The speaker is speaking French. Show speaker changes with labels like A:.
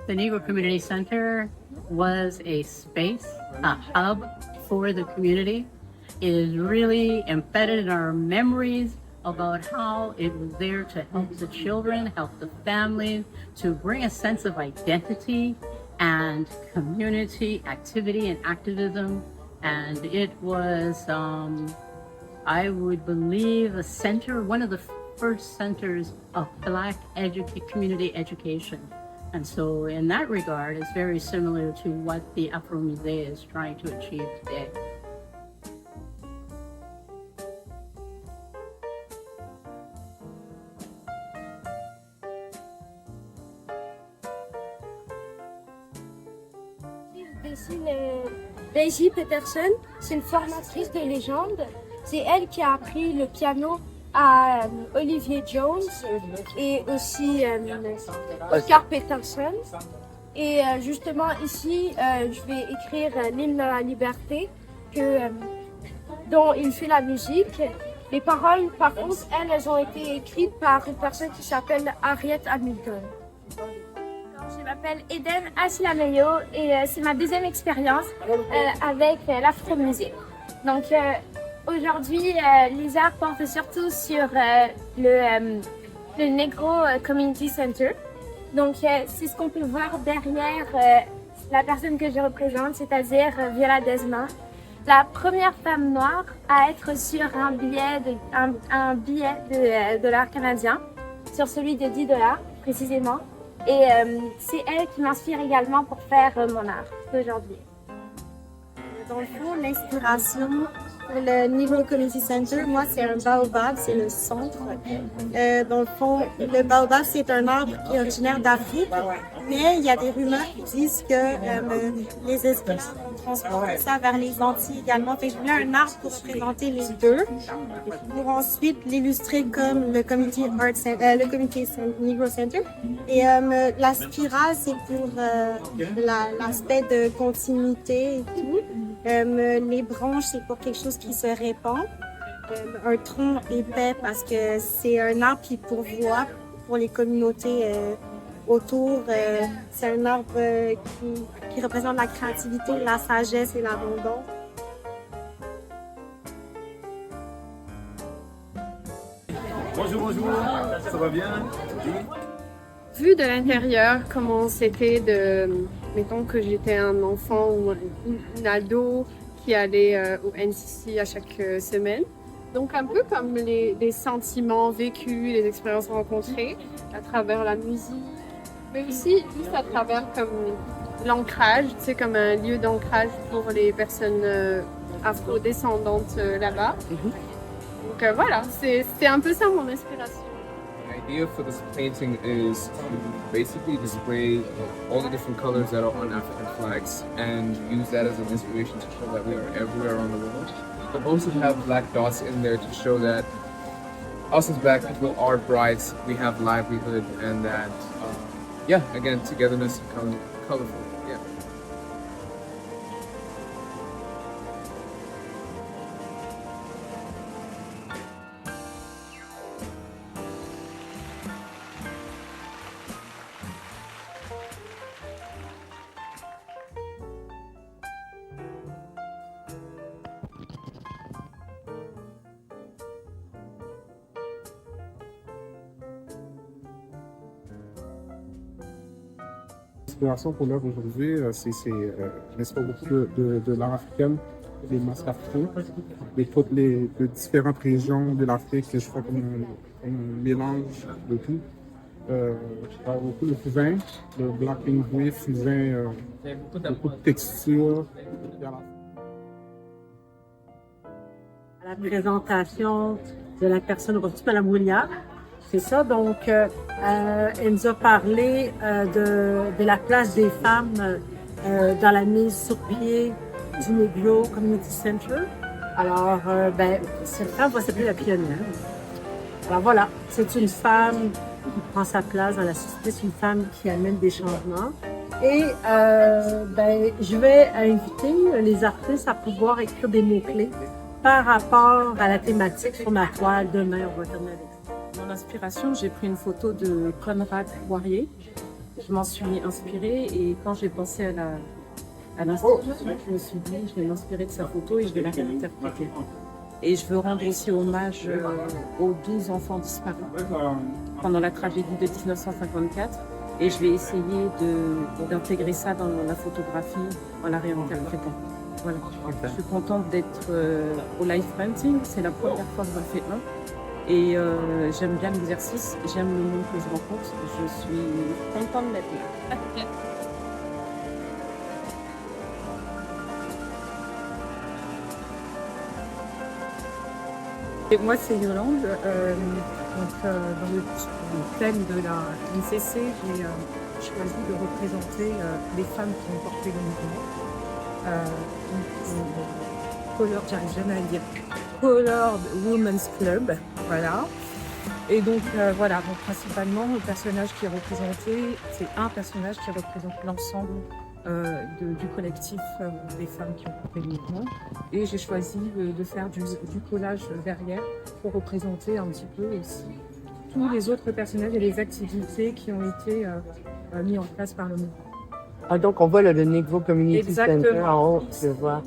A: The Negro Community Center was a space, a hub for the community. It is really embedded in our memories about how it was there to help the children, help the families, to bring a sense of identity and community activity and activism. And it was, I would believe, a center, one of the first centers of Black community education. And so in that regard, it's very similar to what the Afro Musée is trying to achieve today.
B: Daisy Peterson, c'est une formatrice de légende. C'est elle qui a appris le piano à Olivier Jones et aussi Oscar Peterson. Et justement ici, je vais écrire l'hymne à la liberté dont il fait la musique. Les paroles, par contre, elles ont été écrites par une personne qui s'appelle Harriet Hamilton.
C: Je m'appelle Eden Asilameyo et c'est ma deuxième expérience avec l'Afro-Musée. Donc aujourd'hui, les arts portent surtout sur le Negro Community Center. Donc c'est ce qu'on peut voir derrière la personne que je représente, c'est-à-dire Viola Desmond, la première femme noire à être sur un billet de dollar canadien, sur celui de 10 $ précisément. Et c'est elle qui m'inspire également pour faire mon art d'aujourd'hui.
D: Dans le fond, l'inspiration pour le Negro Community Center, moi, c'est un baobab, c'est le centre. Dans le fond, le baobab, c'est un arbre qui est originaire d'Afrique, mais il y a des rumeurs qui disent que les esprits transportent ça vers les Antilles également. Fait que je voulais un arbre pour présenter les deux, pour ensuite l'illustrer comme le Community Negro Center. Et la spirale, c'est pour l'aspect de continuité et tout. Les branches, c'est pour quelque chose qui se répand. Un tronc épais parce que c'est un arbre qui pourvoit pour les communautés autour. C'est un arbre qui représente la créativité, la sagesse et l'abondance.
E: Bonjour, ça va bien?
F: Vu de l'intérieur, comment c'était mettons que j'étais un enfant ou une ado qui allait au NCC à chaque semaine. Donc un peu comme les sentiments vécus, les expériences rencontrées à travers la musique, mais aussi juste à travers comme l'ancrage, tu sais, comme un lieu d'ancrage pour les personnes afro-descendantes là-bas. Donc voilà, c'était un peu ça mon inspiration.
G: The idea for this painting is to basically display all the different colors that are on African flags and use that as an inspiration to show that we are everywhere around the world. But also have black dots in there to show that us as black people are bright, we have livelihood, and that, again, togetherness and colorful. Yeah.
H: L'inspiration pour l'œuvre aujourd'hui, c'est j'inspire beaucoup de l'art africain, des masques afro, de différentes régions de l'Afrique, je fais comme un mélange de tout. Je parle beaucoup de fusain, de black pingouin, fusain, beaucoup de textures.
I: À la présentation de la personne reçue, Mme William. C'est ça, donc elle nous a parlé de la place des femmes dans la mise sur pied du Negro Community Center. Alors, cette femme va s'appeler la pionnière. Alors voilà, c'est une femme qui prend sa place dans la société, c'est une femme qui amène des changements. Et je vais inviter les artistes à pouvoir écrire des mots-clés par rapport à la thématique sur ma toile. Demain, on va terminer avec ça.
J: Mon inspiration, j'ai pris une photo de Conrad Poirier.
I: je m'en suis inspirée et quand j'ai pensé à l'institution, je me suis dit, je vais m'inspirer de sa photo et je vais la réinterpréter. Et je veux rendre aussi hommage aux 12 enfants disparus pendant la tragédie de 1954. Et je vais essayer d'intégrer ça dans la photographie en la réinterprétant. Voilà. Je suis contente d'être au live painting. C'est la première fois que j'en fais un. Et j'aime bien l'exercice, j'aime le monde que je rencontre. Je suis contente d'être là. Et moi, c'est Yolande. Dans le thème de la NCC, j'ai choisi de représenter les femmes qui ont porté le mouvement. J'arrive jamais à le dire. Colored Women's Club, voilà. Et donc voilà, donc, principalement le personnage qui est représenté, c'est un personnage qui représente l'ensemble du collectif des femmes qui ont porté le mouvement. Et j'ai choisi de faire du collage derrière pour représenter un petit peu aussi tous les autres personnages et les activités qui ont été mis en place par le mouvement.
J: Ah, donc on voit le Negro Community
I: Exactement.
J: Center en haut, je vois.